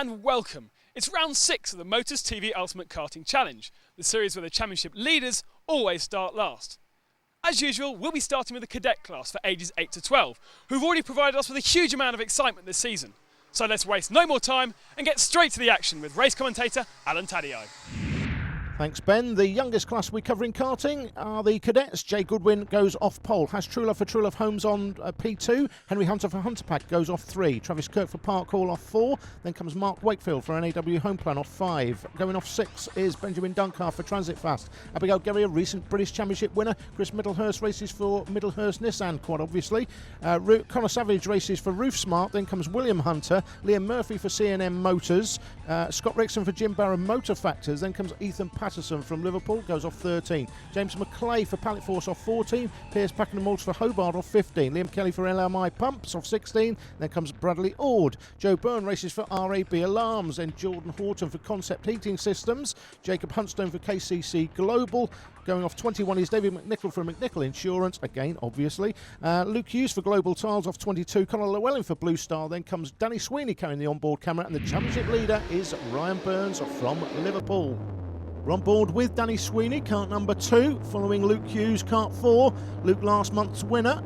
and welcome. It's round 6 of the Motors TV Ultimate Karting Challenge, the series where the championship leaders always start last. As usual, we'll be starting with the cadet class for ages 8 to 12, who've already provided us with a huge amount of excitement this season. So let's waste no more time and get straight to the action with race commentator Alan Taddeo. Thanks, Ben. The youngest class we cover in karting are the cadets. Jay Goodwin goes off pole. Has True Love for True Love Homes on P2. Henry Hunter for Hunter Pack goes off 3. Travis Kirk for Park Hall off 4. Then comes Mark Wakefield for NAW Home Plan off 5. Going off 6 is Benjamin Dunkar for Transit Fast. Abigail Gerry, a recent British Championship winner. Chris Middlehurst races for Middlehurst Nissan, quite obviously. Connor Savage races for Roof Smart. Then comes William Hunter. Liam Murphy for C&M Motors. Scott Rickson for Jim Barron Motor Factors. Then comes Ethan Patterson from Liverpool, goes off 13. James McClay for Pallet Force off 14. Piers Pakenham Malts for Hobart off 15. Liam Kelly for LMI Pumps off 16. Then comes Bradley Ord. Joe Byrne races for RAB Alarms. Then Jordan Horton for Concept Heating Systems. Jacob Huntstone for KCC Global. Going off 21 is David McNichol for McNichol Insurance, again, obviously. Luke Hughes for Global Tiles off 22. Conor Llewellyn for Blue Star. Then comes Danny Sweeney carrying the onboard camera. And the championship leader is Ryan Burns from Liverpool. We're on board with Danny Sweeney, kart number 2, following Luke Hughes, kart 4. Luke last month's winner.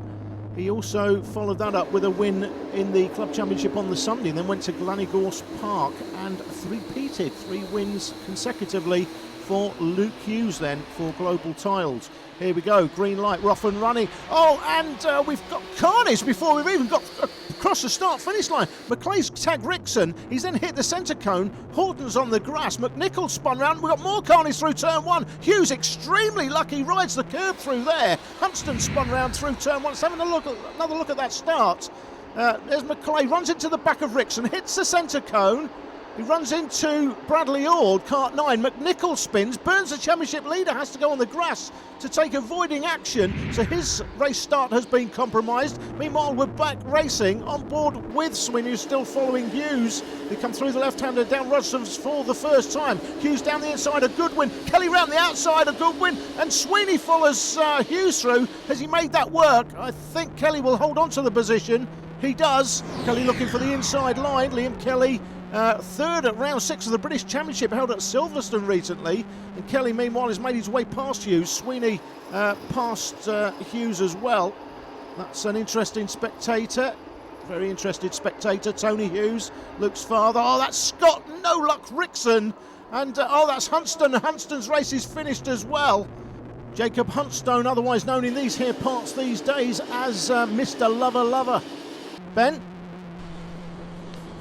He also followed that up with a win in the Club Championship on the Sunday, then went to Glannygorse Park and three-peated, 3 wins consecutively for Luke Hughes then for Global Tiles. Here we go, green light, we're off and running. Oh, and we've got carnage before we've even got across the start-finish line. McClay's tagged Rickson, he's then hit the centre cone. Horton's on the grass, McNichol spun round, we've got more carnage through turn 1. Hughes extremely lucky, rides the curb through there. Huntston spun round through turn 1. Let's have another look at that start. There's McClay, runs into the back of Rickson, hits the centre cone. He runs into Bradley Ord, kart 9. McNichol spins. Burns, the championship leader, has to go on the grass to take avoiding action. So his race start has been compromised. Meanwhile, we're back racing on board with Sweeney, who's still following Hughes. They come through the left-hander down Rodson's for the first time. Hughes down the inside of Goodwin. Kelly round the outside of Goodwin. And Sweeney follows Hughes through. Has he made that work? I think Kelly will hold on to the position. He does. Kelly looking for the inside line. Liam Kelly third at round 6 of the British Championship held at Silverstone recently, and Kelly meanwhile has made his way past Hughes. Sweeney past Hughes as well. That's an interesting spectator, very interested spectator. Tony Hughes, Luke's father. Oh, that's Scott No Luck Rickson, and oh, that's Huntston. Huntston's race is finished as well. Jacob Huntstone, otherwise known in these here parts these days as Mr. Lover. Ben?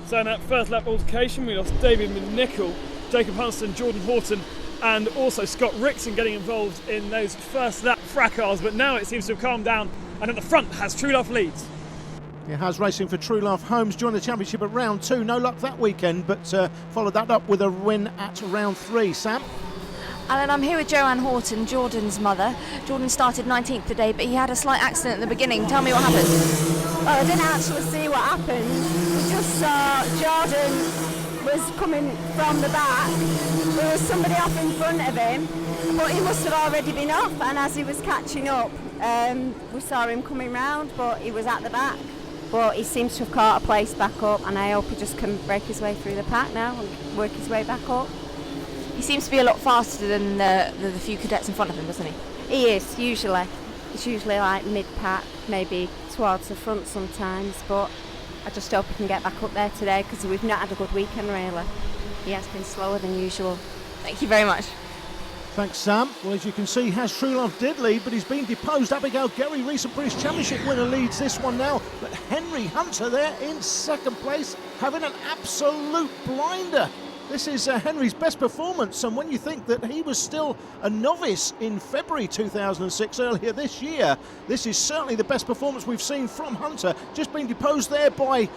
So in that first lap altercation, we lost David McNichol, Jacob Hunston, Jordan Horton, and also Scott Rickson getting involved in those first lap fracas, but now it seems to have calmed down, and at the front has True Love leads. It has racing for True Love Homes, joined the championship at round 2, no luck that weekend, but followed that up with a win at round 3. Sam? Alan, I'm here with Joanne Horton, Jordan's mother. Jordan started 19th today, but he had a slight accident at the beginning. Tell me what happened. Well, I didn't actually see what happened. We just saw Jordan was coming from the back. There was somebody off in front of him, but he must have already been off, and as he was catching up, we saw him coming round, but he was at the back. But he seems to have caught a place back up, and I hope he just can break his way through the pack now and work his way back up. He seems to be a lot faster than the few cadets in front of him, doesn't he? He is, usually. It's usually like mid-pack, maybe towards the front sometimes, but I just hope he can get back up there today because we've not had a good weekend, really. He has been slower than usual. Thank you very much. Thanks, Sam. Well, as you can see, Has True Love did lead, but he's been deposed. Abigail Gerry, recent British Championship winner, leads this one now. But Henry Hunter there in second place, having an absolute blinder. This is Henry's best performance, and when you think that he was still a novice in February 2006, earlier this year, this is certainly the best performance we've seen from Hunter. Just been deposed there by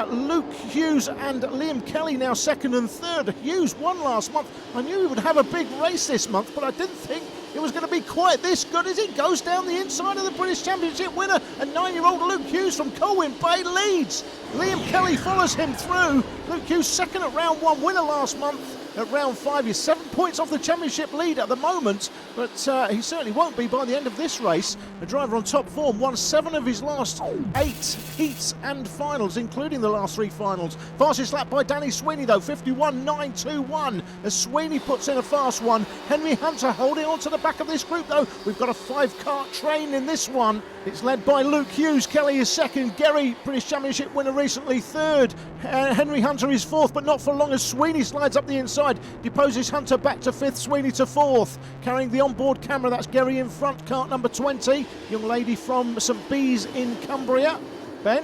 Luke Hughes and Liam Kelly, now second and third. Hughes won last month. I knew he would have a big race this month, but I didn't think it was going to be quite this good as it goes down the inside of the British Championship winner. And 9-year-old Luke Hughes from Colwyn Bay leads. Liam Kelly follows him through. Luke Hughes second at round 1, winner last month. at round 5. He's 7 points off the championship lead at the moment, but he certainly won't be by the end of this race. The driver on top form won 7 of his last 8 heats and finals, including the last 3 finals. Fastest lap by Danny Sweeney though, 51.921, as Sweeney puts in a fast one. Henry Hunter holding on to the back of this group though. We've got a 5-kart train in this one. It's led by Luke Hughes. Kelly is second. Gerry, British Championship winner recently, third. Henry Hunter is fourth, but not for long as Sweeney slides up the inside, deposes Hunter back to fifth, Sweeney to fourth. Carrying the onboard camera, that's Gerry in front, kart number 20. Young lady from St Bees in Cumbria. Ben?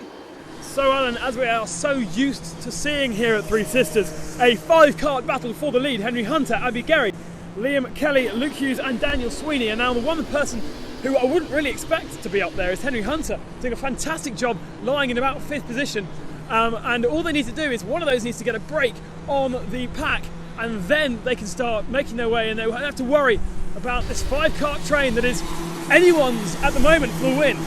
So Alan, as we are so used to seeing here at Three Sisters, a 5-kart battle for the lead. Henry Hunter, Abby Gerry, Liam Kelly, Luke Hughes and Daniel Sweeney. And now the one person who I wouldn't really expect to be up there is Henry Hunter, doing a fantastic job, lying in about 5th position. And all they need to do is one of those needs to get a break on the pack, and then they can start making their way, and they won't have to worry about this 5-kart train that is anyone's at the moment for the win.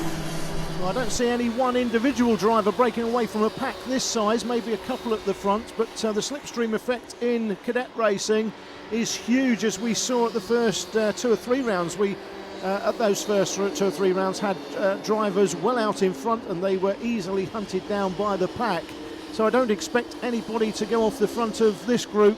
Well, I don't see any one individual driver breaking away from a pack this size, maybe a couple at the front, but the slipstream effect in cadet racing is huge, as we saw at the first 2 or 3 rounds. We at those first 2 or 3 rounds had drivers well out in front, and they were easily hunted down by the pack. So I don't expect anybody to go off the front of this group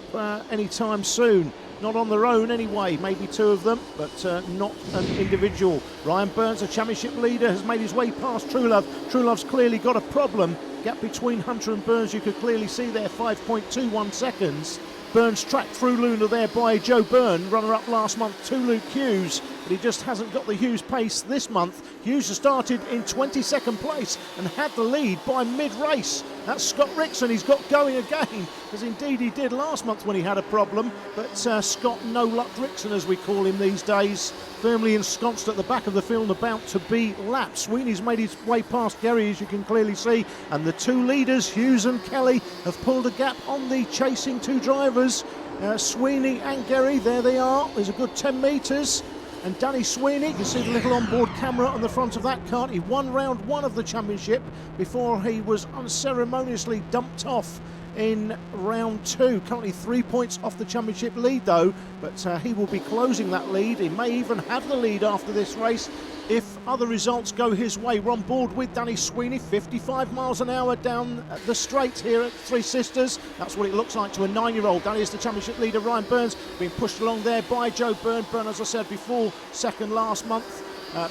anytime soon. Not on their own anyway, maybe 2 of them, but not an individual. Ryan Burns, a championship leader, has made his way past Truelove. Truelove's clearly got a problem. Gap between Hunter and Burns, you could clearly see there, 5.21 seconds. Burns tracked through Luna there by Joe Byrne, runner-up last month to Luke Hughes, but he just hasn't got the Hughes pace this month. Hughes has started in 22nd place and had the lead by mid-race. That's Scott Rickson. He's got going again, as indeed he did last month when he had a problem, but Scott No Luck Rickson, as we call him these days, firmly ensconced at the back of the field, about to be lapped. Sweeney's made his way past Gerry, as you can clearly see, and the 2 leaders, Hughes and Kelly, have pulled a gap on the chasing 2 drivers. Sweeney and Gerry, there they are. There's a good 10 metres. And Danny Sweeney, you can see the little onboard camera on the front of that kart. He won round 1 of the championship before he was unceremoniously dumped off in round 2. Currently 3 points off the championship lead though, but he will be closing that lead. He may even have the lead after this race if other results go his way. We're on board with Danny Sweeney, 55 miles an hour down the straight here at Three Sisters. That's what it looks like to a 9-year-old. Danny is the championship leader. Ryan Burns being pushed along there by Joe Byrne. Byrne, as I said before, second last month.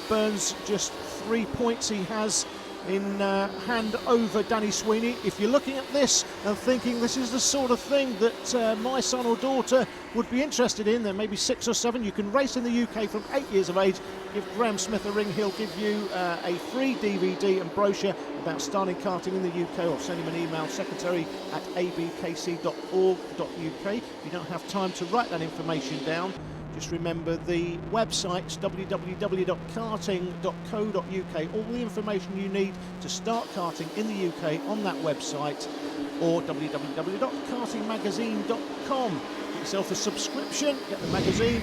Burns just 3 points he has in hand over Danny Sweeney. If you're looking at this and thinking this is the sort of thing that my son or daughter would be interested in, then maybe 6 or 7, you can race in the UK from 8 years of age. Give Graham Smith a ring. He'll give you a free DVD and brochure about starting karting in the UK, or send him an email, secretary@abkc.org.uk. If you don't have time to write that information down, just remember the website's www.karting.co.uk. All the information you need to start karting in the UK on that website, or www.kartingmagazine.com. Get yourself a subscription, get the magazine,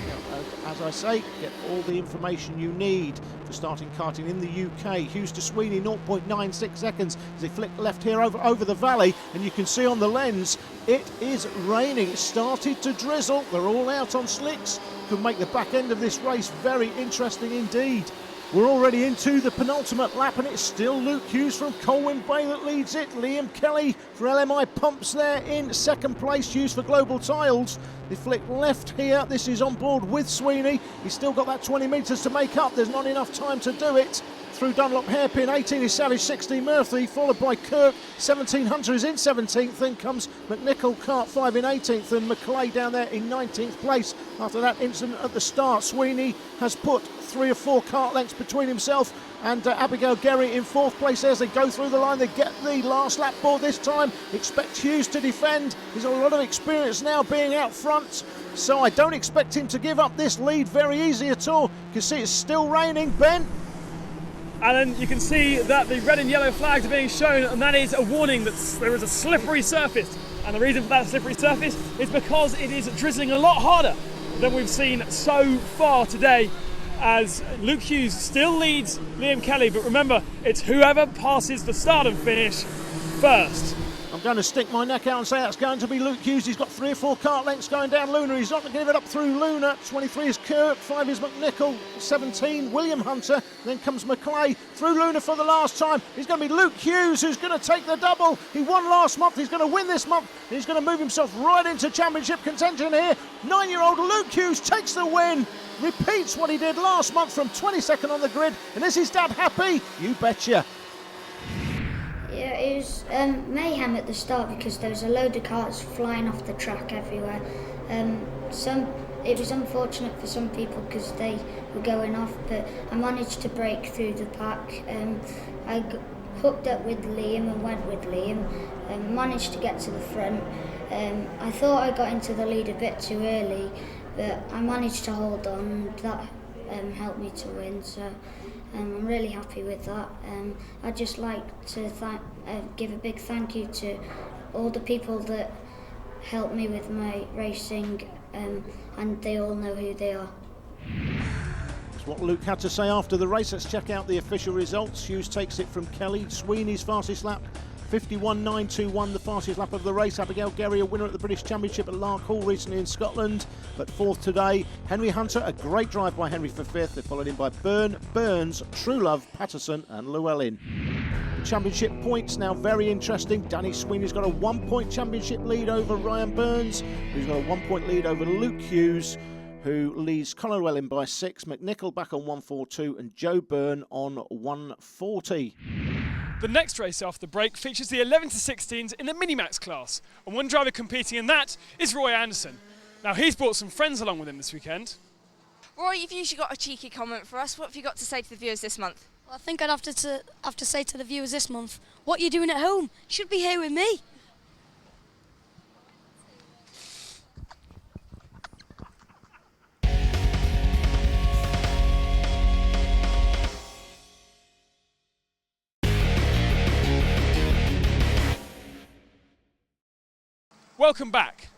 as I say, get all the information you need for starting karting in the UK. Hughes to Sweeney, 0.96 seconds as he flicked left here over the valley, and you can see on the lens it is raining. It started to drizzle. They're all out on slicks. Could make the back end of this race very interesting indeed. We're already into the penultimate lap, and it's still Luke Hughes from Colwyn Bay that leads it. Liam Kelly for LMI Pumps there in second place. Hughes for Global Tiles. They flick left here. This is on board with Sweeney. He's still got that 20 metres to make up. There's not enough time to do it. Through Dunlop Hairpin, 18 is Savage, 16 Murphy, followed by Kirk. 17 Hunter is in 17th, then comes McNichol, kart 5 in 18th, and McClay down there in 19th place. After that incident at the start, Sweeney has put 3 or 4 kart lengths between himself and Abigail Gerry in 4th place. As they go through the line, they get the last lap board this time. Expect Hughes to defend. He's got a lot of experience now being out front, so I don't expect him to give up this lead very easy at all. You can see it's still raining, Ben. Alan, you can see that the red and yellow flags are being shown, and that is a warning that there is a slippery surface. And the reason for that slippery surface is because it is drizzling a lot harder than we've seen so far today, as Luke Hughes still leads Liam Kelly. But remember, it's whoever passes the start and finish first. I'm going to stick my neck out and say that's going to be Luke Hughes. He's got 3 or 4 kart lengths going down Luna. He's not going to give it up through Luna. 23 is Kirk, 5 is McNichol, 17 William Hunter. Then comes McClay through Luna for the last time. He's going to be Luke Hughes who's going to take the double. He won last month. He's going to win this month. He's going to move himself right into championship contention here. 9-year-old Luke Hughes takes the win. Repeats what he did last month from 22nd on the grid. And is his dad happy? You betcha. Yeah, it was mayhem at the start because there was a load of cars flying off the track everywhere. It was unfortunate for some people because they were going off, but I managed to break through the pack. I hooked up with Liam and went with Liam and managed to get to the front. I thought I got into the lead a bit too early, but I managed to hold on. That helped me to win, so I'm really happy with that. I'd just like to give a big thank you to all the people that helped me with my racing, and they all know who they are. That's what Luke had to say after the race. Let's check out the official results. Hughes takes it from Kelly. Sweeney's fastest lap, 51.921, the fastest lap of the race. Abigail Gerry, a winner at the British Championship at Lark Hall recently in Scotland, but 4th today. Henry Hunter, a great drive by Henry for 5th. They're followed in by Byrne, Burns, Truelove, Patterson and Llewellyn. The championship points now very interesting. Danny Sweeney's got a 1-point championship lead over Ryan Burns, who's got a 1-point lead over Luke Hughes, who leads Colin Llewellyn by 6. McNichol back on 142 and Joe Byrne on 140. The next race after the break features the 11 to 16s in the Minimax class, and one driver competing in that is Roy Anderson. Now he's brought some friends along with him this weekend. Roy, you've usually got a cheeky comment for us. What have you got to say to the viewers this month? Well, I think I'd have to say to the viewers this month, what are you doing at home? You should be here with me. Welcome back.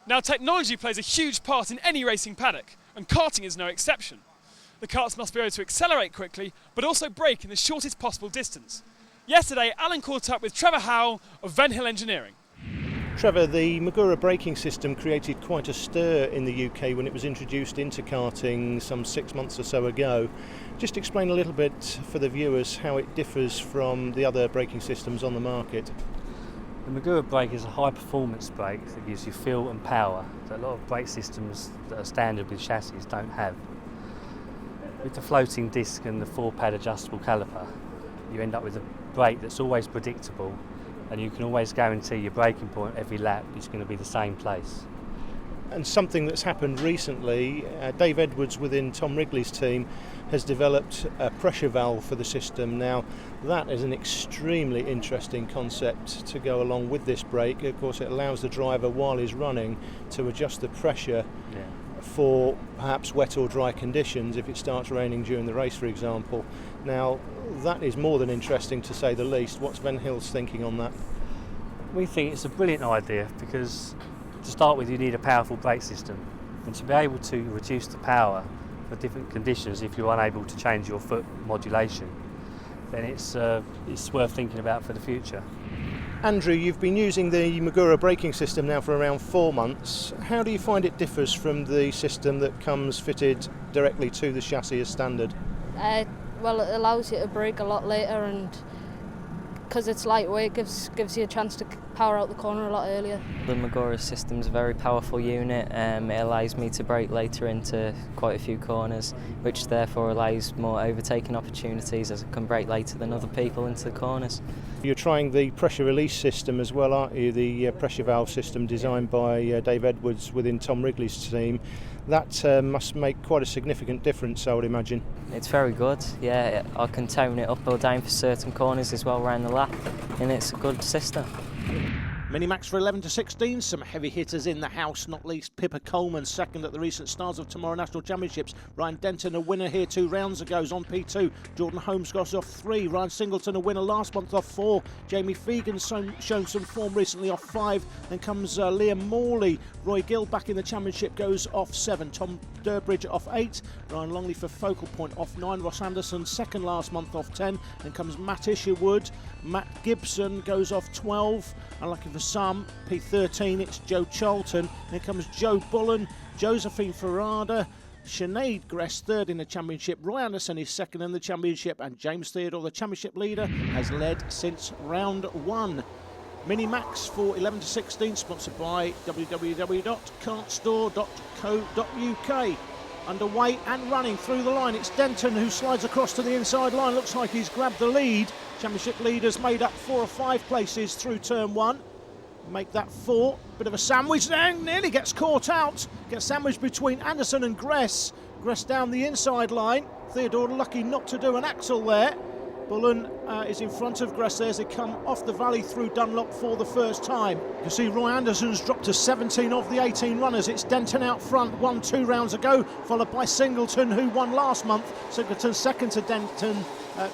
Now technology plays a huge part in any racing paddock, and karting is no exception. The karts must be able to accelerate quickly, but also brake in the shortest possible distance. Yesterday, Alan caught up with Trevor Howell of Ven Hill Engineering. Trevor, the Magura braking system created quite a stir in the UK when it was introduced into karting some 6 months or so ago. Just explain a little bit for the viewers how it differs from the other braking systems on the market. The Magura brake is a high performance brake that gives you feel and power that a lot of brake systems that are standard with chassis don't have. With the floating disc and the 4-pad adjustable caliper, you end up with a brake that's always predictable, and you can always guarantee your braking point every lap is going to be the same place. And something that's happened recently, Dave Edwards within Tom Wrigley's team has developed a pressure valve for the system. Now that is an extremely interesting concept to go along with this brake. Of course it allows the driver while he's running to adjust the pressure for perhaps wet or dry conditions if it starts raining during the race, for example. Now that is more than interesting to say the least. What's Ven Hill's thinking on that? We think it's a brilliant idea because to start with you need a powerful brake system, and to be able to reduce the power for different conditions if you're unable to change your foot modulation, then it's worth thinking about for the future. Andrew, you've been using the Magura braking system now for around 4 months. How do you find it differs from the system that comes fitted directly to the chassis as standard? Well, it allows you to brake a lot later, and because it's lightweight, gives you a chance to power out the corner a lot earlier. The Magura system's a very powerful unit. It allows me to brake later into quite a few corners, which therefore allows more overtaking opportunities as I can brake later than other people into the corners. You're trying the pressure release system as well, aren't you? The pressure valve system designed by Dave Edwards within Tom Wrigley's team. That must make quite a significant difference, I would imagine. It's very good, yeah. I can tone it up or down for certain corners as well around the lap, and it's a good system. Mini-max for 11 to 16, some heavy hitters in the house, not least Pippa Coleman, second at the recent Stars of Tomorrow National Championships. Bryan Denton, a winner here 2 rounds ago, is on P2. Jordan Holmes got off 3. Ryan Singleton, a winner last month, off 4. Jamie Fegan shown some form recently, off 5. Then comes Liam Morley. Roy Gill back in the championship goes off 7. Tom Durbridge off 8. Ryan Longley for Focal Point off 9. Ross Anderson, second last month, off 10. Then comes Matt Isherwood. Matt Gibson goes off 12. Unlucky for some, P13, it's Joe Charlton. Then comes Joe Bullen, Josephine Ferrada, Sinead Gress third in the championship. Roy Anderson is second in the championship, and James Theodore, the championship leader, has led since round 1. Mini-max for 11 to 16, sponsored by www.kartstore.co.uk. Underway and running through the line. It's Denton who slides across to the inside line. Looks like he's grabbed the lead. Championship leaders made up 4 or 5 places through turn 1. Make that 4. Bit of a sandwich there. Nearly gets caught out. Gets sandwiched between Anderson and Gress. Gress down the inside line. Theodore lucky not to do an axle there. Bullen is in front of Gress there as they come off the valley through Dunlop for the first time. You can see Roy Anderson's dropped to 17 of the 18 runners. It's Denton out front, won 2 rounds ago, followed by Singleton, who won last month. Singleton second to Denton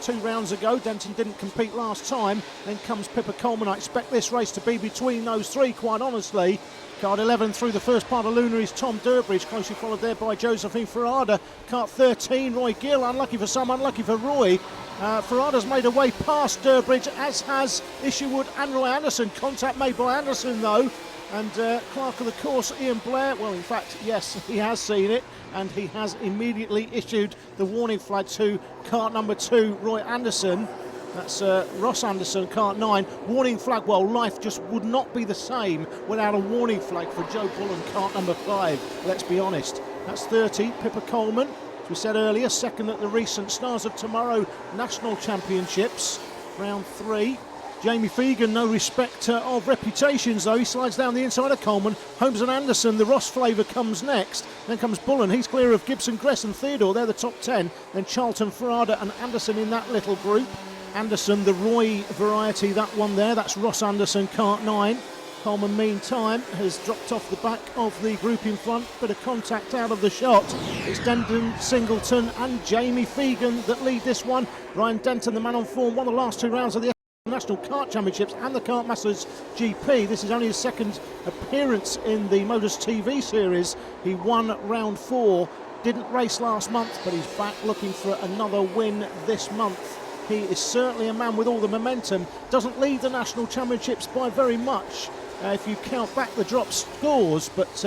2 rounds ago. Denton didn't compete last time. Then comes Pippa Coleman. I expect this race to be between those 3, quite honestly. Card 11 through the first part of Luna is Tom Durbridge, closely followed there by Josephine Ferrada. Cart 13, Roy Gill, unlucky for some, unlucky for Roy. Ferrada's made a way past Durbridge, as has Isherwood and Roy Anderson. Contact made by Anderson though, and clerk of the course Ian Blair, well in fact yes, he has seen it, and he has immediately issued the warning flag to cart number 2, Roy Anderson. That's Ross Anderson, cart 9. Warning flag, well, life just would not be the same without a warning flag for Joe Bullen, cart number 5, let's be honest. That's 30, Pippa Coleman, as we said earlier, second at the recent Stars of Tomorrow National Championships, round 3. Jamie Fegan, no respect of reputations though, he slides down the inside of Coleman. Holmes and Anderson, the Ross flavour comes next. Then comes Bullen, he's clear of Gibson, Gress and Theodore, they're the top 10. Then Charlton, Ferrada and Anderson in that little group. Anderson, the Roy variety, that one there, that's Ross Anderson, cart 9. Coleman, meantime, has dropped off the back of the group in front. Bit of contact out of the shot. It's Denton, Singleton and Jamie Fegan that lead this one. Bryan Denton, the man on form, won the last 2 rounds of the National Kart Championships and the Kart Masters GP. This is only his second appearance in the Motors TV series. He won round 4, didn't race last month, but he's back looking for another win this month. He is certainly a man with all the momentum. Doesn't lead the National Championships by very much if you count back the drop scores, but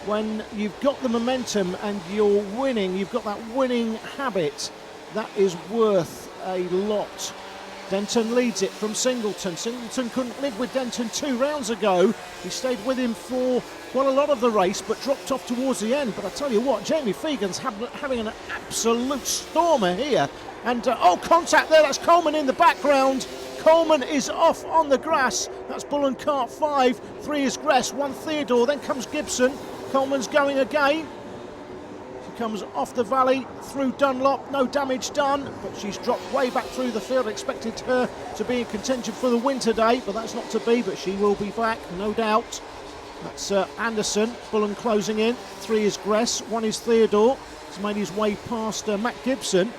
when you've got the momentum and you're winning, you've got that winning habit, that is worth a lot. Denton leads it from Singleton. Singleton couldn't live with Denton 2 rounds ago. He stayed with him for quite a lot of the race, but dropped off towards the end. But I tell you what, Jamie Fegan's having an absolute stormer here. And, contact there, that's Coleman in the background. Coleman is off on the grass. That's Bullen, cart 5. 3 is Gress, 1 Theodore. Then comes Gibson. Coleman's going again. She comes off the valley through Dunlop. No damage done, but she's dropped way back through the field. Expected her to be in contention for the win today, but that's not to be. But she will be back, no doubt. That's Anderson. Bullen closing in. 3 is Gress, 1 is Theodore. He's made his way past Matt Gibson.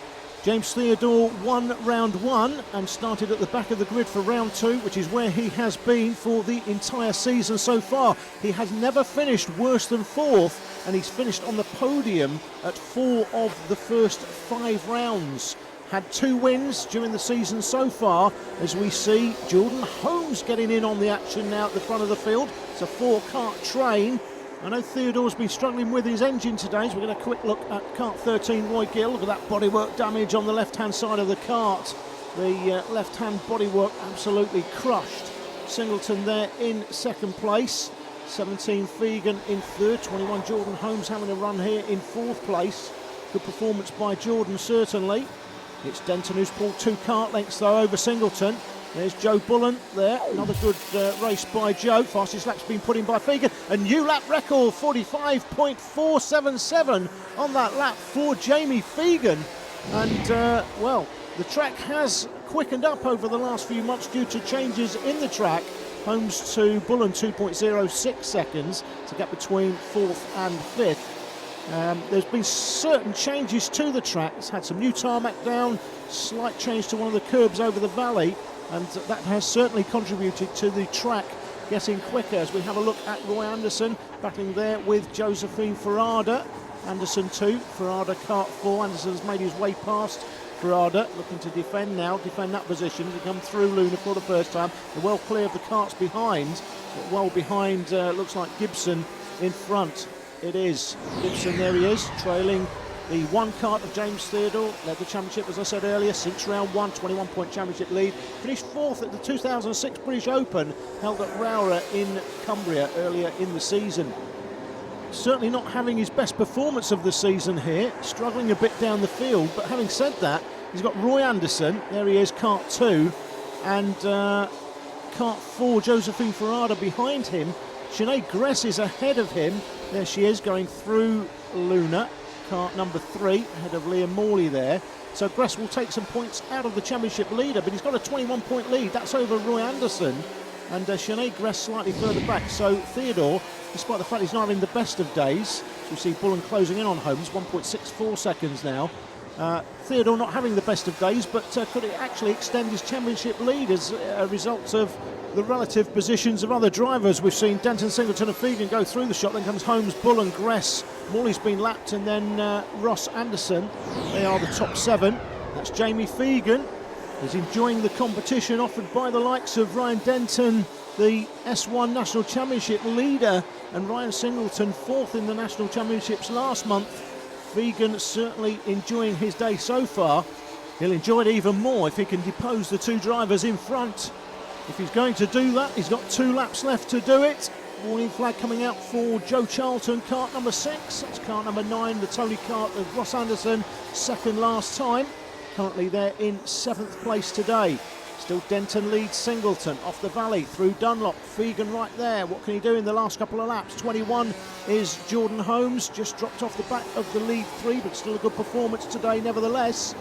James Theodore won round 1 and started at the back of the grid for round 2, which is where he has been for the entire season so far. He has never finished worse than 4th, and he's finished on the podium at 4 of the first 5 rounds. Had 2 wins during the season so far, as we see Jordan Holmes getting in on the action now at the front of the field. It's a 4-cart train. I know Theodore's been struggling with his engine today, so we're going to quick look at cart 13, Roy Gill. Look at that bodywork damage on the left-hand side of the cart. The left-hand bodywork absolutely crushed. Singleton there in second place. 17 Fegan in third. 21 Jordan Holmes having a run here in 4th place. Good performance by Jordan, certainly. It's Denton who's pulled 2 cart lengths, though, over Singleton. There's Joe Bullen there, another good race by Joe. Fastest lap's been put in by Fegan. A new lap record, 45.477 on that lap for Jamie Fegan. And, well, the track has quickened up over the last few months due to changes in the track. Holmes to Bullen 2.06 seconds. It's a gap between 4th and 5th. There's been certain changes to the track. It's had some new tarmac down, slight change to one of the curbs over the valley, and that has certainly contributed to the track getting quicker. As we have a look at Roy Anderson battling there with Josephine Ferrada. Anderson 2, Ferrada kart 4. Anderson has made his way past Ferrada, looking to defend that position, to come through Luna for the first time. They're well clear of the karts behind, but well behind looks like Gibson in front. It is Gibson, there he is, trailing the one kart of James Theodore. Led the championship, as I said earlier, since round 1, 21-point championship lead. Finished 4th at the 2006 British Open, held at Rowra in Cumbria earlier in the season. Certainly not having his best performance of the season here, struggling a bit down the field, but having said that, he's got Roy Anderson, there he is, kart 2, and kart 4, Josephine Ferrada behind him. Sinead Gress is ahead of him, there she is, going through Luna, kart number 3, ahead of Liam Morley there. So Gress will take some points out of the championship leader, but he's got a 21-point lead, that's over Roy Anderson, and Sinead Gress slightly further back. So Theodore, despite the fact he's not having the best of days, we see Bullen closing in on Holmes, 1.64 seconds now. Theodore not having the best of days, but could it actually extend his championship lead as a result of the relative positions of other drivers? We've seen Denton, Singleton and Fegan go through the shot, then comes Holmes, Bullen, Gress, Morley's been lapped, and then Ross Anderson. They are the top 7. That's Jamie Fegan. He's enjoying the competition offered by the likes of Bryan Denton, the S1 National Championship leader, and Ryan Singleton 4th in the National Championships last month. Fegan certainly enjoying his day so far. He'll enjoy it even more if he can depose the 2 drivers in front. If he's going to do that, he's got 2 laps left to do it. Warning flag coming out for Joe Charlton, kart number 6. That's kart number 9, the Tony kart of Ross Anderson, second last time. Currently they're in 7th place today. Still Denton leads Singleton off the valley through Dunlop. Fegan right there. What can he do in the last couple of laps? 21 is Jordan Holmes. Just dropped off the back of the lead 3, but still a good performance today nevertheless.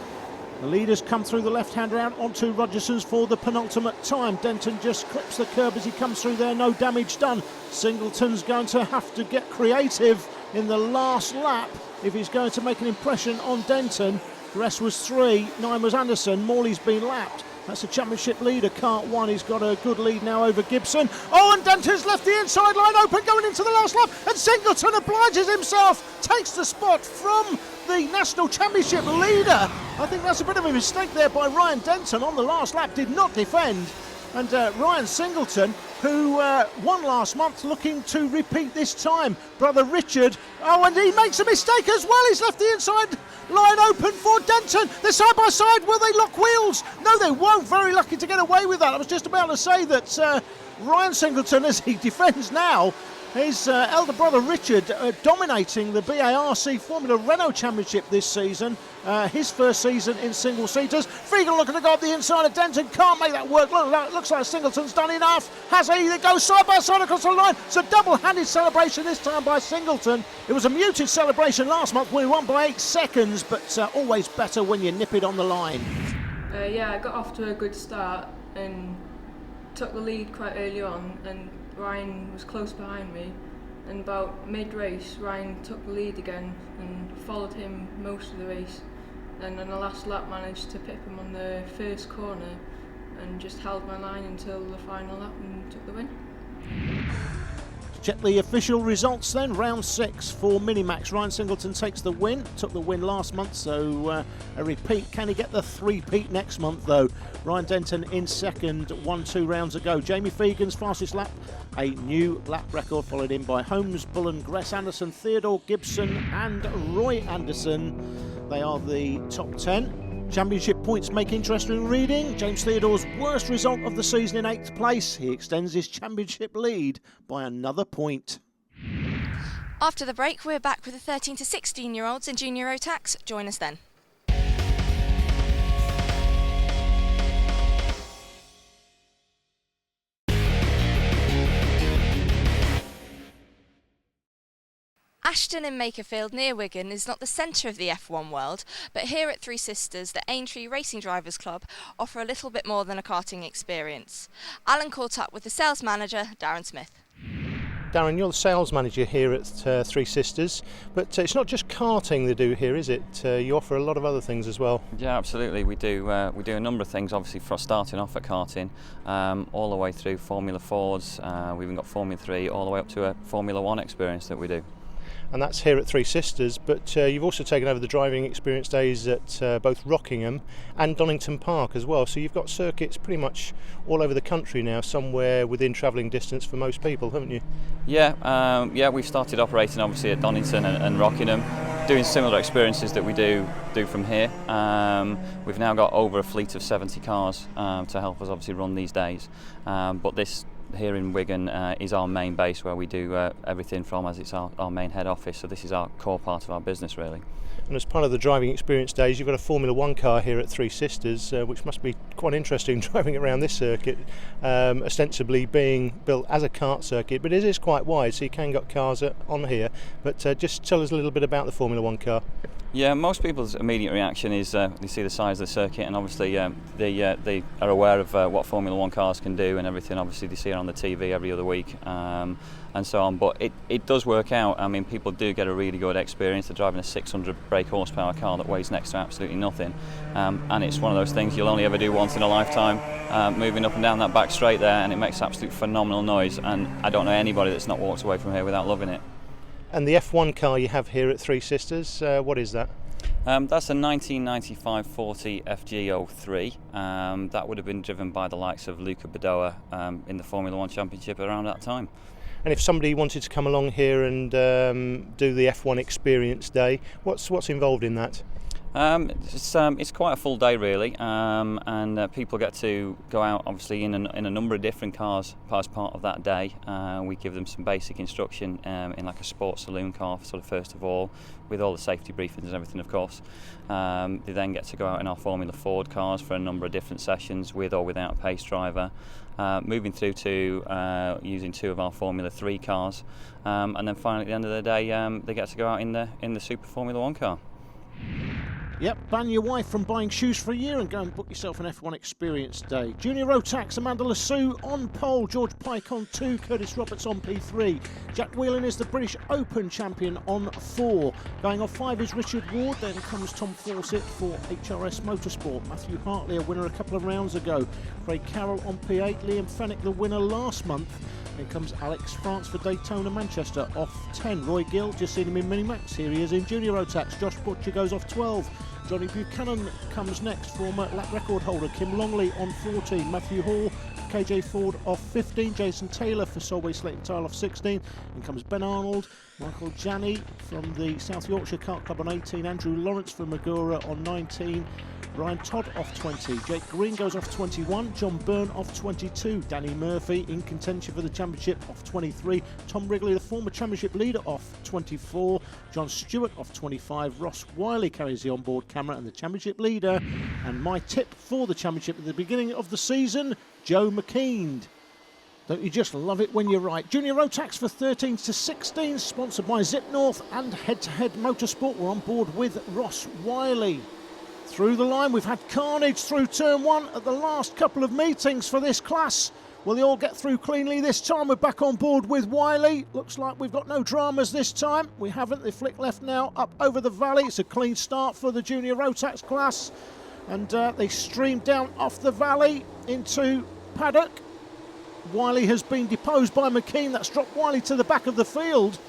The leaders come through the left-hand round onto Rogerson's for the penultimate time. Denton just clips the curb as he comes through there. No damage done. Singleton's going to have to get creative in the last lap if he's going to make an impression on Denton. The rest was 3, 9 was Anderson, Morley's been lapped. That's the championship leader, kart 1. He's got a good lead now over Gibson. Oh, and Denton's left the inside line open going into the last lap, and Singleton obliges himself, takes the spot from the National Championship leader. I think that's a bit of a mistake there by Ryan Denton on the last lap, did not defend. And Ryan Singleton, who won last month, looking to repeat this time. Brother Richard, oh, and he makes a mistake as well. He's left the inside line open for Denton. They're side by side. Will they lock wheels? No, they won't. Very lucky to get away with that. I was just about to say that Ryan Singleton, as he defends now, his elder brother Richard dominating the BARC Formula Renault Championship this season. His first season in single-seaters. Fegan looking to go up the inside of Denton. Can't make that work. Looks like Singleton's done enough. Has he? They go side by side across the line. It's a double-handed celebration this time by Singleton. It was a muted celebration last month when he won by 8 seconds, but always better when you nip it on the line. Yeah, I got off to a good start and took the lead quite early on, and Ryan was close behind me, and about mid-race Ryan took the lead again and followed him most of the race, and on the last lap managed to pip him on the first corner and just held my line until the final lap and took the win. Check the official results then. Round 6 for Minimax. Ryan Singleton takes the win. Took the win last month, so a repeat. Can he get the 3-peat next month though? Ryan Denton in second, 1-2 rounds ago. Jamie Fegan's fastest lap, a new lap record, followed in by Holmes, Bullen, Gress, Anderson, Theodore, Gibson and Roy Anderson. They are the top 10. Championship points make interesting reading. James Theodore's worst result of the season in 8th place. He extends his championship lead by another point. After the break, we're back with the 13 to 16-year-olds in Junior Rotax. Join us then. Ashton in Makerfield near Wigan is not the centre of the F1 world, but here at Three Sisters, the Aintree Racing Drivers Club offer a little bit more than a karting experience. Alan caught up with the sales manager, Darren Smith. Darren, you're the sales manager here at Three Sisters, but it's not just karting they do here, is it? You offer a lot of other things as well. Yeah, absolutely. We do a number of things, obviously, for starting off at karting, all the way through Formula 4s. We've even got Formula 3, all the way up to a Formula 1 experience that we do. And that's here at Three Sisters, but you've also taken over the driving experience days at both Rockingham and Donington Park as well, so you've got circuits pretty much all over the country now, somewhere within travelling distance for most people, haven't you? Yeah, we've started operating obviously at Donington and Rockingham, doing similar experiences that we do from here. We've now got over a fleet of 70 cars to help us obviously run these days, but this here in Wigan is our main base where we do everything from, as it's our main head office, so this is our core part of our business really. And as part of the driving experience days, you've got a Formula 1 car here at Three Sisters, which must be quite interesting driving around this circuit, ostensibly being built as a kart circuit, but it is quite wide, so you can get cars on here. But just tell us a little bit about the Formula 1 car. Yeah, most people's immediate reaction is they see the size of the circuit, and obviously they are aware of what Formula 1 cars can do and everything. Obviously they see it on the TV every other week and so on, but it does work out. I mean, people do get a really good experience. They're driving a 600 brake horsepower car that weighs next to absolutely nothing, and it's one of those things you'll only ever do once in a lifetime, moving up and down that back straight there, and it makes absolute phenomenal noise, and I don't know anybody that's not walked away from here without loving it. And the F1 car you have here at Three Sisters, what is that? That's a 1995 40 FG03. That would have been driven by the likes of Luca Badoa in the Formula 1 Championship around that time. And if somebody wanted to come along here and do the F1 Experience Day, what's involved in that? It's quite a full day really, and people get to go out obviously in a number of different cars as part of that day. We give them some basic instruction in like a sports saloon car sort of first of all, with all the safety briefings and everything of course. They then get to go out in our Formula Ford cars for a number of different sessions with or without a pace driver, moving through to using 2 of our Formula 3 cars, and then finally at the end of the day they get to go out in the Super Formula 1 car. Yep, ban your wife from buying shoes for a year and go and book yourself an F1 Experience Day. Junior Rotax, Amanda Lasue on pole, George Pike on 2, Curtis Roberts on P3. Jack Whelan is the British Open champion on 4. Going off 5 is Richard Ward, then comes Tom Fawcett for HRS Motorsport. Matthew Hartley, a winner a couple of rounds ago. Craig Carroll on P8, Liam Fennick, the winner last month. Then comes Alex France for Daytona Manchester off 10. Roy Gill, just seen him in Minimax. Here he is in Junior Rotax. Josh Butcher goes off 12. Johnny Buchanan comes next, former lap record holder. Kim Longley on 14. Matthew Hall, KJ Ford off 15. Jason Taylor for Solway Slayton Tile off 16. Then comes Ben Arnold. Michael Janney from the South Yorkshire Kart Club on 18. Andrew Lawrence from Magura on 19. Ryan Todd off 20. Jake Green goes off 21. John Byrne off 22. Danny Murphy in contention for the championship off 23. Tom Wrigley, the former championship leader, off 24. John Stewart off 25. Ross Wiley carries the onboard camera and the championship leader. And my tip for the championship at the beginning of the season, Joe McKean. Don't you just love it when you're right? Junior Rotax for 13s to 16s, sponsored by Zip North and Head to Head Motorsport. We're on board with Ross Wiley. Through the line, we've had carnage through turn 1 at the last couple of meetings for this class. Will they all get through cleanly this time? We're back on board with Wiley. Looks like we've got no dramas this time. We haven't. They flick left now up over the valley. It's a clean start for the Junior Rotax class. And they stream down off the valley into paddock. Wiley has been deposed by McKean. That's dropped Wiley to the back of the field.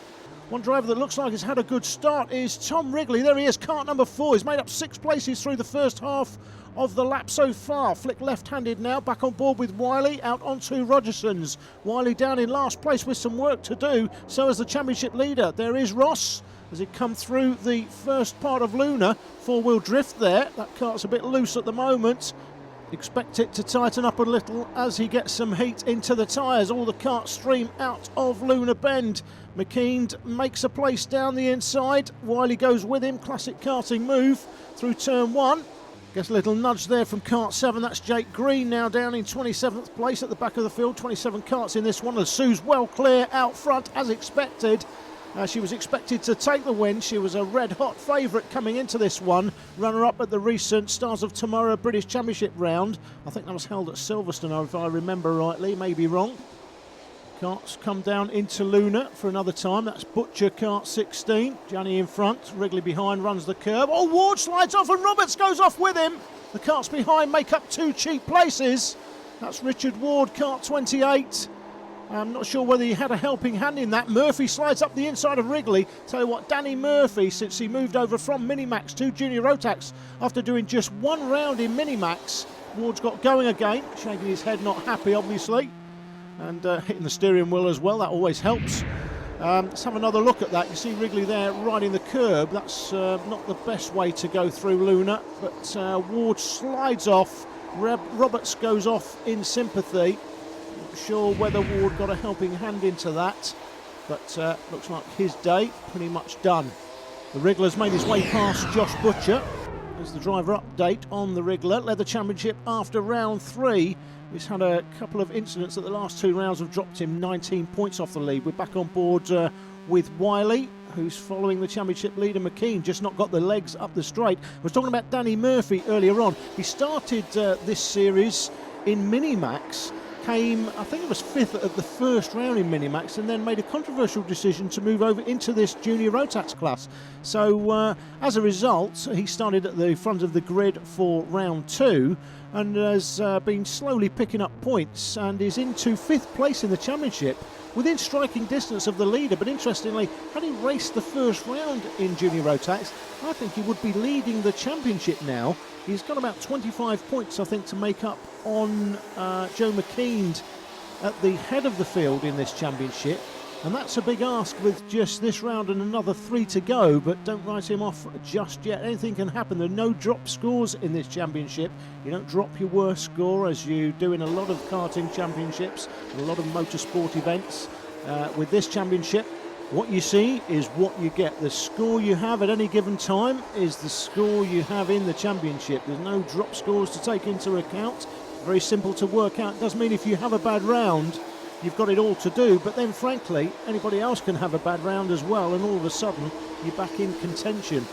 One driver that looks like has had a good start is Tom Wrigley. There he is, kart number 4. He's made up 6 places through the first half of the lap so far. Flick left-handed now, back on board with Wiley, out onto Rogerson's. Wiley down in last place with some work to do, so is the championship leader. There is Ross as he come through the first part of Luna. 4-wheel drift there. That kart's a bit loose at the moment. Expect it to tighten up a little as he gets some heat into the tyres. All the karts stream out of Luna Bend. McKean makes a place down the inside. Wiley goes with him. Classic karting move through turn 1. Gets a little nudge there from kart 7. That's Jake Green now down in 27th place at the back of the field. 27 karts in this one. The Sue's well clear out front as expected. She was expected to take the win. She was a red-hot favourite coming into this one. Runner-up at the recent Stars of Tomorrow British Championship round. I think that was held at Silverstone, if I remember rightly, maybe wrong. Karts come down into Luna for another time. That's Butcher, kart 16. Gianni in front, Wrigley behind, runs the curb. Oh, Ward slides off and Roberts goes off with him. The karts behind make up 2 cheap places. That's Richard Ward, kart 28. I'm not sure whether he had a helping hand in that. Murphy slides up the inside of Wrigley. Tell you what, Danny Murphy, since he moved over from Minimax to Junior Rotax after doing just 1 round in Minimax, Ward's got going again, shaking his head, not happy obviously, and hitting the steering wheel as well. That always helps. Let's have another look at that. You see Wrigley there riding the curb. That's not the best way to go through Luna, but Ward slides off. Roberts goes off in sympathy. Not sure whether Ward got a helping hand into that, but looks like his day pretty much done. The Wriggler's made his way past Josh Butcher. There's the driver update on the Wriggler. Led the championship after round 3. He's had a couple of incidents that the last 2 rounds have dropped him 19 points off the lead. We're back on board with Wiley, who's following the championship leader McKean, just not got the legs up the straight. I was talking about Danny Murphy earlier on. He started this series in Minimax, came, I think it was 5th at the first round in Minimax, and then made a controversial decision to move over into this Junior Rotax class. So as a result, he started at the front of the grid for round 2 and has been slowly picking up points and is into 5th place in the championship, within striking distance of the leader. But interestingly, had he raced the first round in Junior Rotax, I think he would be leading the championship now. He's got about 25 points, I think, to make up on Joe McKean at the head of the field in this championship. And that's a big ask with just this round and another 3 to go, but don't write him off just yet. Anything can happen. There are no drop scores in this championship. You don't drop your worst score as you do in a lot of karting championships, a lot of motorsport events. With this championship, what you see is what you get. The score you have at any given time is the score you have in the championship. There's no drop scores to take into account. Very simple to work out. It does mean if you have a bad round, you've got it all to do, but then frankly anybody else can have a bad round as well, and all of a sudden you're back in contention.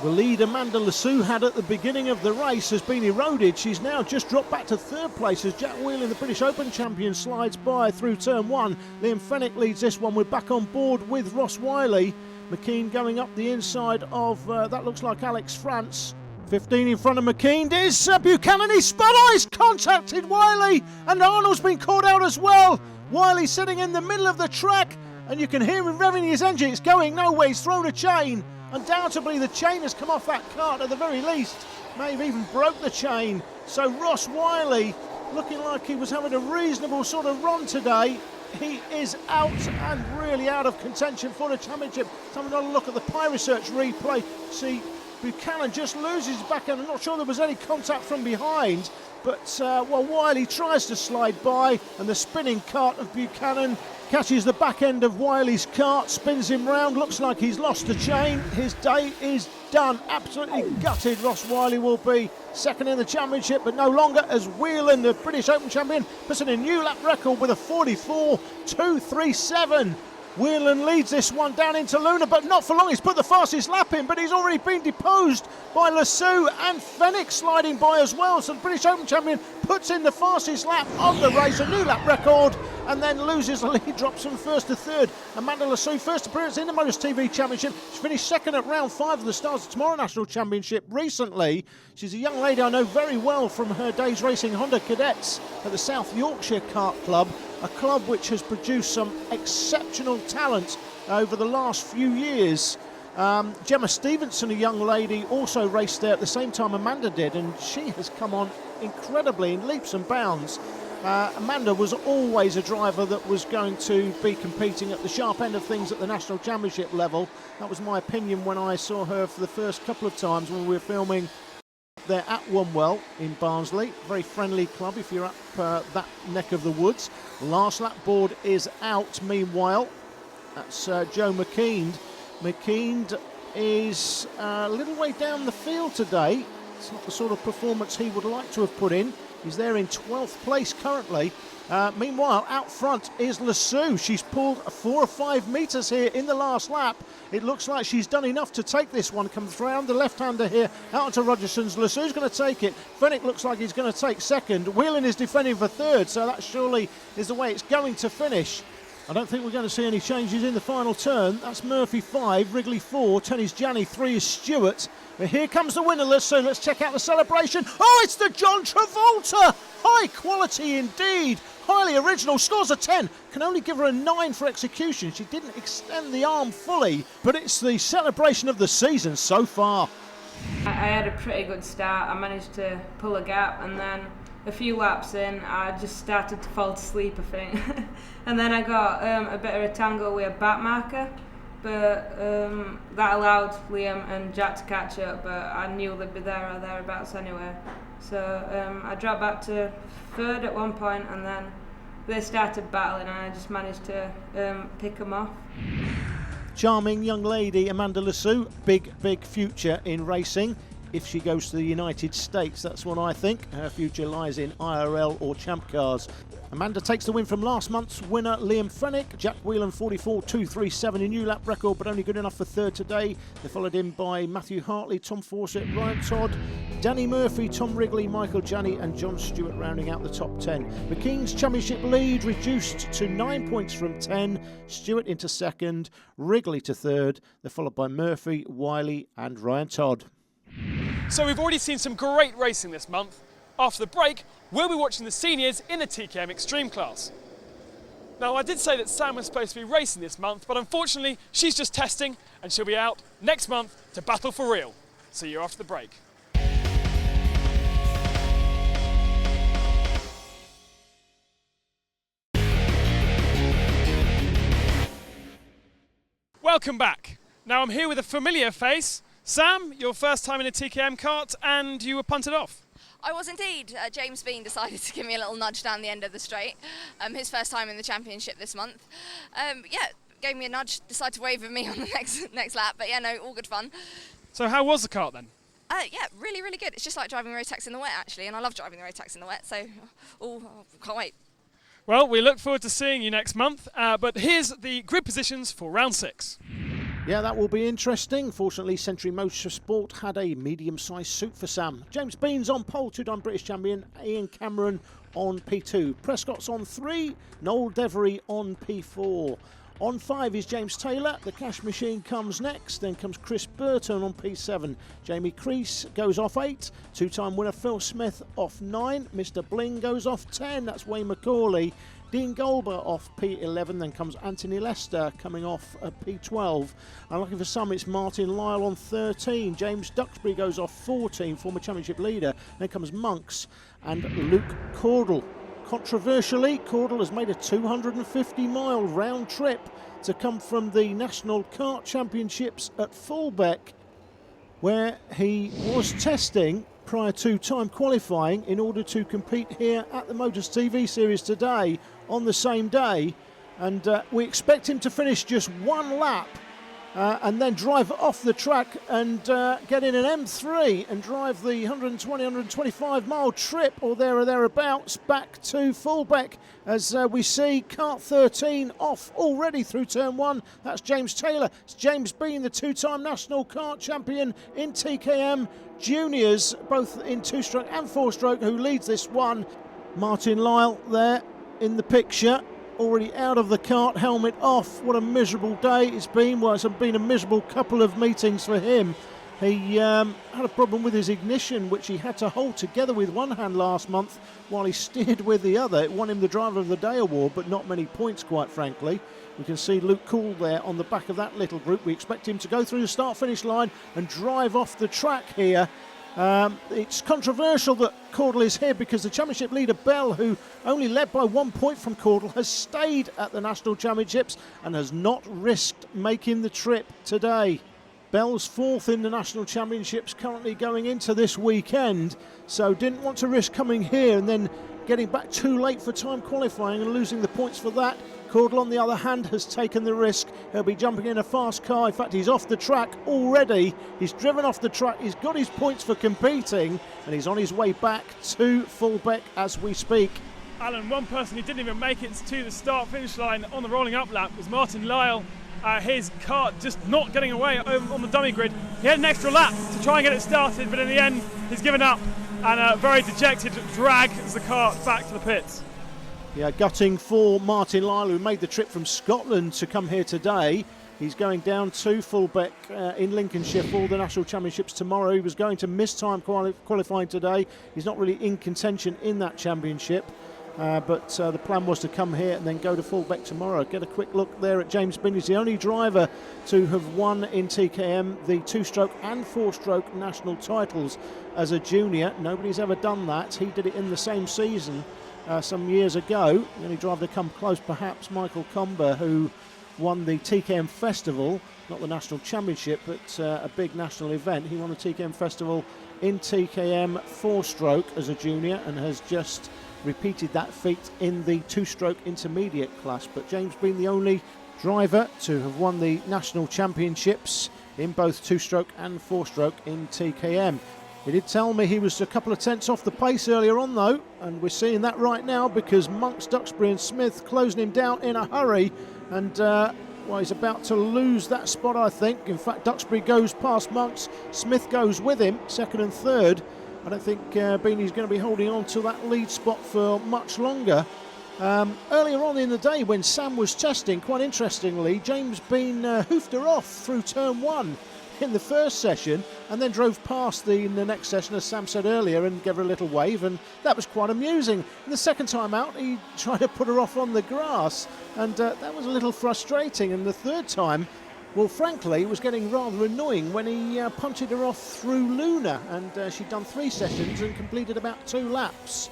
The lead Amanda Lasue had at the beginning of the race has been eroded. She's now just dropped back to 3rd place as Jack Whelan, the British Open champion, slides by through turn 1. Liam Fennick leads this one. We're back on board with Ross Wiley. McKean going up the inside of that looks like Alex France. 15 in front of McKean is Buchanan. He's spun on, he's contacted Wiley, and Arnold's been caught out as well. Wiley sitting in the middle of the track, and you can hear him revving his engine. It's going nowhere. He's thrown a chain. Undoubtedly the chain has come off that kart at the very least. May have even broke the chain. So Ross Wiley, looking like he was having a reasonable sort of run today, he is out and really out of contention for the championship. Let's have another look at the Pi Research replay. See, Buchanan just loses his back end. I'm not sure there was any contact from behind, but Wiley tries to slide by, and the spinning kart of Buchanan catches the back end of Wiley's kart, spins him round. Looks like he's lost the chain. His day is done. Absolutely gutted. Ross Wiley will be 2nd in the championship, but no longer, as Whelan, the British Open champion, puts in a new lap record with a 44.237. Whelan leads this one down into Luna, but not for long. He's put the fastest lap in, but he's already been deposed by Lasue, and Fennick sliding by as well. So the British Open champion puts in the fastest lap of the race, a new lap record, and then loses the lead, drops from 1st to 3rd. Amanda Lasue, first appearance in the Motors TV Championship. She finished 2nd at round 5 of the Stars of Tomorrow National Championship recently. She's a young lady I know very well from her days racing Honda Cadets at the South Yorkshire Kart Club, a club which has produced some exceptional talent over the last few years. Gemma Stevenson, a young lady, also raced there at the same time Amanda did, and she has come on incredibly in leaps and bounds. Amanda was always a driver that was going to be competing at the sharp end of things at the National Championship level. That was my opinion when I saw her for the first couple of times when we were filming there at Womwell in Barnsley. Very friendly club if you're up that neck of the woods. Last lap board is out meanwhile. That's Joe McKean. McKean is a little way down the field today. It's not the sort of performance he would like to have put in. He's there in 12th place currently. Meanwhile, out front is Lasue. She's pulled 4 or 5 metres here in the last lap. It looks like she's done enough to take this one. Comes round the left-hander here, out onto Rogerson's. Lasue's going to take it. Fennick looks like he's going to take second. Whelan is defending for third, so that surely is the way it's going to finish. I don't think we're going to see any changes in the final turn. That's Murphy 5, Wrigley 4, 10 is Janney, 3 is Stewart. But here comes the winner, so let's check out the celebration. Oh, it's the John Travolta! High quality indeed. Highly original, scores a 10. Can only give her a 9 for execution. She didn't extend the arm fully, but it's the celebration of the season so far. I had a pretty good start. I managed to pull a gap, and then a few laps in, I just started to fall asleep, I think. And then I got a bit of a tangle with a back marker, but that allowed Liam and Jack to catch up, but I knew they'd be there or thereabouts anyway. So I dropped back to third at one point, and then they started battling, and I just managed to pick them off. Charming young lady Amanda Lasue, big future in racing. If she goes to the United States, that's what I think. Her future lies in IRL or Champ Cars. Amanda takes the win from last month's winner, Liam Fennick. Jack Whelan 44.237, a new lap record, but only good enough for third today. They're followed in by Matthew Hartley, Tom Fawcett, Ryan Todd, Danny Murphy, Tom Wrigley, Michael Janney and John Stewart rounding out the top 10. McKean's championship lead reduced to 9 points from 10. Stewart into second, Wrigley to third. They're followed by Murphy, Wiley and Ryan Todd. So we've already seen some great racing this month. After the break, we'll be watching the seniors in the TKM Extreme class. Now, I did say that Sam was supposed to be racing this month, but unfortunately she's just testing and she'll be out next month to battle for real. See you after the break. Welcome back. Now I'm here with a familiar face. Sam, your first time in a TKM kart, and you were punted off. I was indeed. James Bean decided to give me a little nudge down the end of the straight. His first time in the championship this month. Gave me a nudge, decided to wave at me on the next lap, but yeah, no, all good fun. So how was the kart then? Really, really good. It's just like driving Rotax in the wet, actually, and I love driving the Rotax in the wet, so can't wait. Well, we look forward to seeing you next month, but here's the grid positions for round 6. Yeah, that will be interesting. Fortunately, Century Motorsport had a medium-sized suit for Sam. James Bean's on pole, 2-time British champion. Ian Cameron on P2. Prescott's on 3. Noel Devery on P4. On 5 is James Taylor. The Cash Machine comes next. Then comes Chris Burton on P7. Jamie Crease goes off 8. 2-time winner Phil Smith off 9. Mr. Bling goes off 10. That's Wayne McCauley. Dean Golber off P11, then comes Anthony Lester coming off P12. And looking for some, it's Martin Lyle on 13. James Duxbury goes off 14, former championship leader. Then comes Monks and Luke Cordell. Controversially, Cordell has made a 250-mile round trip to come from the National Kart Championships at Fullbeck, where he was testing prior to time qualifying in order to compete here at the Motors TV series today on the same day, and we expect him to finish just one lap and then drive off the track and get in an M3 and drive the 125 mile trip or thereabouts back to Fullbeck, as we see kart 13 off already through turn 1. That's James Taylor. It's James Bean, the 2-time national kart champion in TKM juniors, both in 2-stroke and 4-stroke, who leads this one. Martin Lyle there in the picture, already out of the kart, helmet off. What a miserable day it's been. Well, it's been a miserable couple of meetings for him. He had a problem with his ignition, which he had to hold together with one hand last month while he steered with the other. It won him the Driver of the Day award, but not many points, quite frankly. We can see Luke Cool there on the back of that little group. We expect him to go through the start-finish line and drive off the track here. It's controversial that Cordell is here because the championship leader Bell, who only led by 1 point from Cordell, has stayed at the National Championships and has not risked making the trip today. Bell's 4th in the National Championships currently going into this weekend, so didn't want to risk coming here and then getting back too late for time qualifying and losing the points for that. Caudle, on the other hand, has taken the risk. He'll be jumping in a fast car. In fact, he's off the track already. He's driven off the track. He's got his points for competing, and he's on his way back to Fullbeck as we speak. Alan, one person who didn't even make it to the start-finish line on the rolling up lap was Martin Lyle. His car just not getting away over on the dummy grid. He had an extra lap to try and get it started, but in the end, he's given up, and very dejected drags the car back to the pits. Yeah, gutting for Martin Lyle, who made the trip from Scotland to come here today. He's going down to Fullbeck in Lincolnshire for the National Championships tomorrow. He was going to miss time qualifying today. He's not really in contention in that championship. But the plan was to come here and then go to Fullbeck tomorrow. Get a quick look there at James Bean. He's the only driver to have won in TKM the 2-stroke and 4-stroke national titles as a junior. Nobody's ever done that. He did it in the same season some years ago. The only driver to come close, perhaps, Michael Comber, who won the TKM Festival, not the national championship, but a big national event. He won the TKM Festival in TKM 4-stroke as a junior and has just repeated that feat in the 2-stroke intermediate class. But James Bean, the only driver to have won the national championships in both 2-stroke and 4-stroke in TKM. He did tell me he was a couple of tenths off the pace earlier on though, and we're seeing that right now because Monks, Duxbury and Smith closing him down in a hurry, and well, he's about to lose that spot, I think. In fact, Duxbury goes past Monks, Smith goes with him, second and third. I don't think Beanie's going to be holding on to that lead spot for much longer. Earlier on in the day when Sam was testing, quite interestingly, James Bean hoofed her off through turn 1 in the first session and then drove past in the next session, as Sam said earlier, and gave her a little wave, and that was quite amusing. And the second time out, he tried to put her off on the grass, and that was a little frustrating. And the third time, well, frankly, it was getting rather annoying when he punted her off through Luna, and she'd done 3 sessions and completed about 2 laps.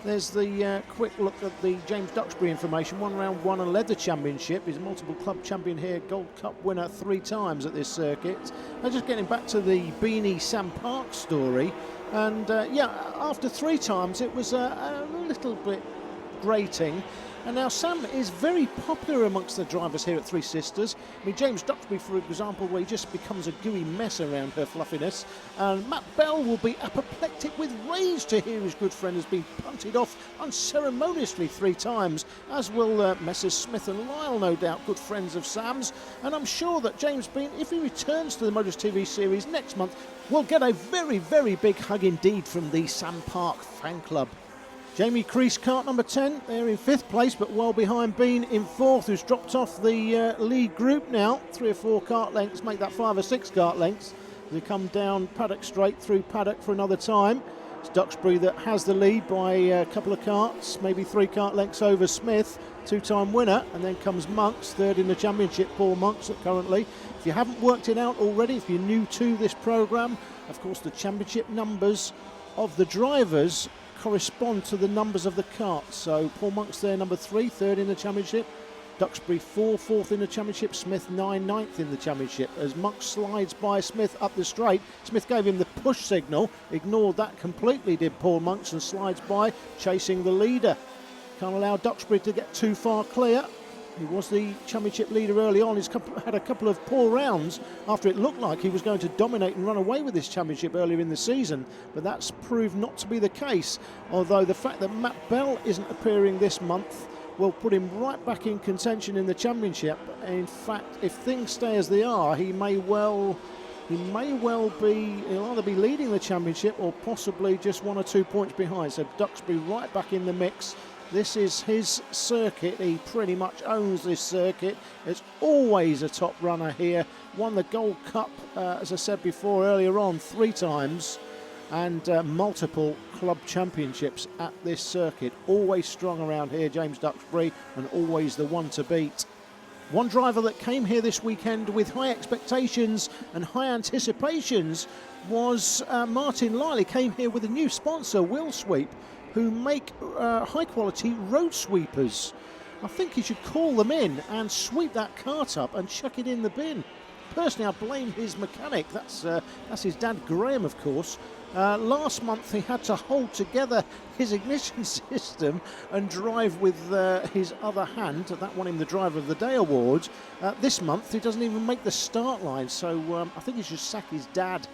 There's the quick look at the James Duxbury information. 1 round 1 and led the championship. He's a multiple club champion here, Gold Cup winner 3 times at this circuit. And just getting back to the Beanie Sam Park story, and yeah, after 3 times it was a little bit grating. And now Sam is very popular amongst the drivers here at Three Sisters. I mean, James Duxbury, for example, where he just becomes a gooey mess around her fluffiness. And Matt Bell will be apoplectic with rage to hear his good friend has been punted off unceremoniously 3 times, as will Messrs Smith and Lyle, no doubt, good friends of Sam's. And I'm sure that James Bean, if he returns to the Motors TV series next month, will get a very, very big hug indeed from the Sam Park fan club. Jamie Crease, kart number 10, they're in 5th place, but well behind Bean in 4th, who's dropped off the lead group now. 3 or 4 kart lengths, make that 5 or 6 kart lengths. They come down Paddock Straight through Paddock for another time. It's Duxbury that has the lead by a couple of karts, maybe 3 kart lengths over Smith, 2-time winner, and then comes Monks, 3rd in the championship, Paul Monks currently. If you haven't worked it out already, if you're new to this programme, of course the championship numbers of the drivers correspond to the numbers of the karts. So Paul Monks there, number 3, 3rd in the championship. Duxbury 4, 4th in the championship. Smith 9, 9th in the championship. As Monks slides by Smith up the straight, Smith gave him the push signal, ignored that completely, did Paul Monks, and slides by, chasing the leader. Can't allow Duxbury to get too far clear. He was the championship leader early on. He's had a couple of poor rounds after it looked like he was going to dominate and run away with this championship earlier in the season, but that's proved not to be the case. Although the fact that Matt Bell isn't appearing this month will put him right back in contention in the championship. In fact, if things stay as they are, he may well be, he'll either be leading the championship or possibly just 1 or 2 points behind. So Duxbury right back in the mix. This is his circuit. He pretty much owns this circuit. It's always a top runner here. Won the Gold Cup, as I said before earlier on, 3 times, and multiple club championships at this circuit. Always strong around here, James Duxbury, and always the one to beat. One driver that came here this weekend with high expectations and high anticipations was Martin Lyle. He came here with a new sponsor, Will Sweep, who make high-quality road sweepers. I think he should call them in and sweep that cart up and chuck it in the bin. Personally, I blame his mechanic. That's his dad, Graham, of course. Last month he had to hold together his ignition system and drive with his other hand. That won him the Driver of the Day award. This month he doesn't even make the start line, so I think he should sack his dad.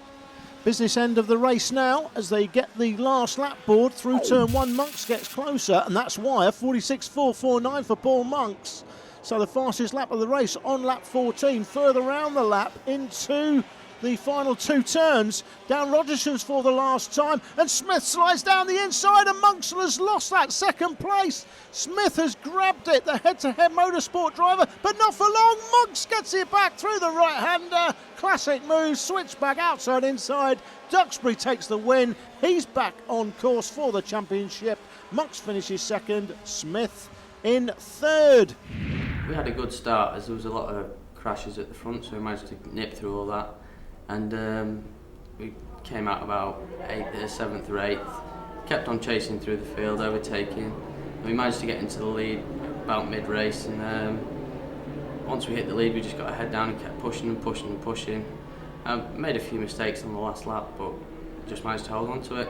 Business end of the race now as they get the last lap board through turn 1. Monks gets closer, and that's why a 46.449 for Paul Monks. So the fastest lap of the race on lap 14, further round the lap into the final 2 turns. Down Rogerson's for the last time, and Smith slides down the inside, and Monks has lost that second place. Smith has grabbed it, the head-to-head motorsport driver, but not for long. Monks gets it back through the right-hander. Classic move, switch back outside inside. Duxbury takes the win. He's back on course for the championship. Monks finishes second, Smith in third. We had a good start as there was a lot of crashes at the front, so we managed to nip through all that. And we came out about 7th or 8th, kept on chasing through the field, overtaking, and we managed to get into the lead about mid-race, and once we hit the lead we just got our head down and kept pushing and pushing and pushing. Made a few mistakes on the last lap, but just managed to hold on to it.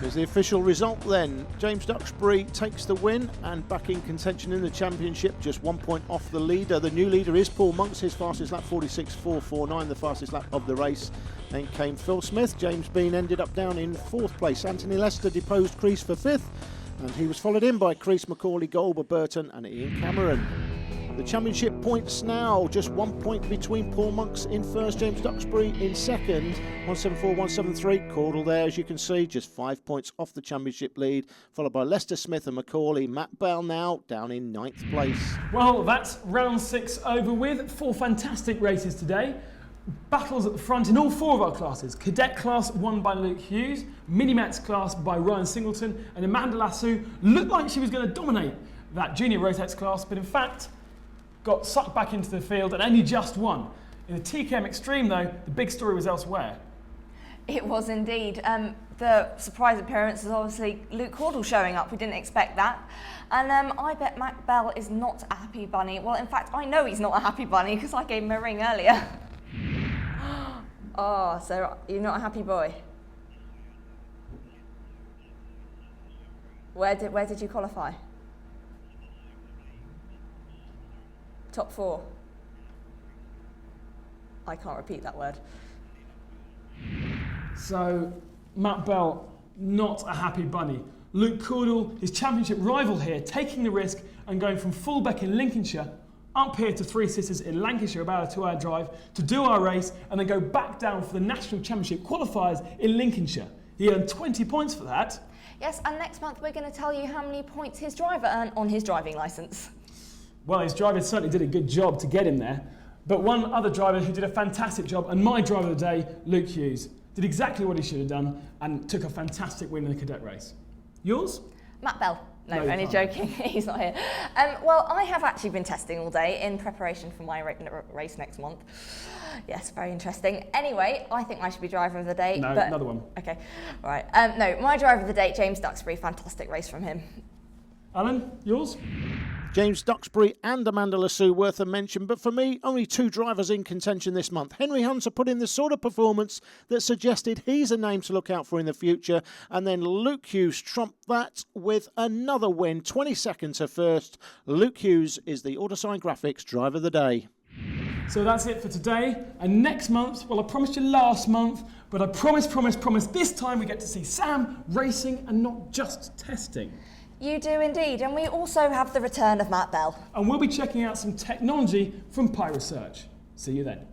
Here's the official result then. James Duxbury takes the win and back in contention in the championship, just 1 point off the leader. The new leader is Paul Monks, his fastest lap 46.449, the fastest lap of the race. Then came Phil Smith. James Bean ended up down in 4th place. Anthony Lester deposed Crease for 5th, and he was followed in by Crease, Macaulay, Golber, Burton and Ian Cameron. The championship points now, just 1 point between Paul Monks in first, James Duxbury in second, 174, 173. Caudle there, as you can see, just 5 points off the championship lead, followed by Lester Smith and Macaulay. Matt Bell now down in 9th place. Well, that's round 6 over with. 4 fantastic races today. Battles at the front in all 4 of our classes. Cadet class won by Luke Hughes, Mini-Mats class by Ryan Singleton, and Amanda Lassou looked like she was going to dominate that Junior Rotex class, but in fact got sucked back into the field and only just won. In the TKM Extreme though, the big story was elsewhere. It was indeed. The surprise appearance is obviously Luke Caudle showing up. We didn't expect that. And I bet Mac Bell is not a happy bunny. Well, in fact, I know he's not a happy bunny because I gave him a ring earlier. Oh, so you're not a happy boy? Where did you qualify? Top 4. I can't repeat that word. So, Matt Bell, not a happy bunny. Luke Caudle, his championship rival here, taking the risk and going from Fulbeck in Lincolnshire up here to Three Sisters in Lancashire, about a 2-hour drive, to do our race and then go back down for the National Championship qualifiers in Lincolnshire. He earned 20 points for that. Yes, and next month we're going to tell you how many points his driver earned on his driving licence. Well, his driver certainly did a good job to get him there. But one other driver who did a fantastic job, and my driver of the day, Luke Hughes, did exactly what he should have done and took a fantastic win in the cadet race. Yours? Matt Bell. No, only joking. He's not here. Well, I have actually been testing all day in preparation for my race next month. Yes, very interesting. Anyway, I think I should be driver of the day. No, another one. Okay, all right. No, my driver of the day, James Duxbury. Fantastic race from him. Alan, yours? James Duxbury and Amanda Lassou worth a mention, but for me, only 2 drivers in contention this month. Henry Hunter put in the sort of performance that suggested he's a name to look out for in the future, and then Luke Hughes trumped that with another win, 22nd to first. Luke Hughes is the Autosign Graphics Driver of the Day. So that's it for today, and next month, well, I promised you last month, but I promise this time we get to see Sam racing and not just testing. You do indeed, and we also have the return of Matt Bell. And we'll be checking out some technology from Pi Research. See you then.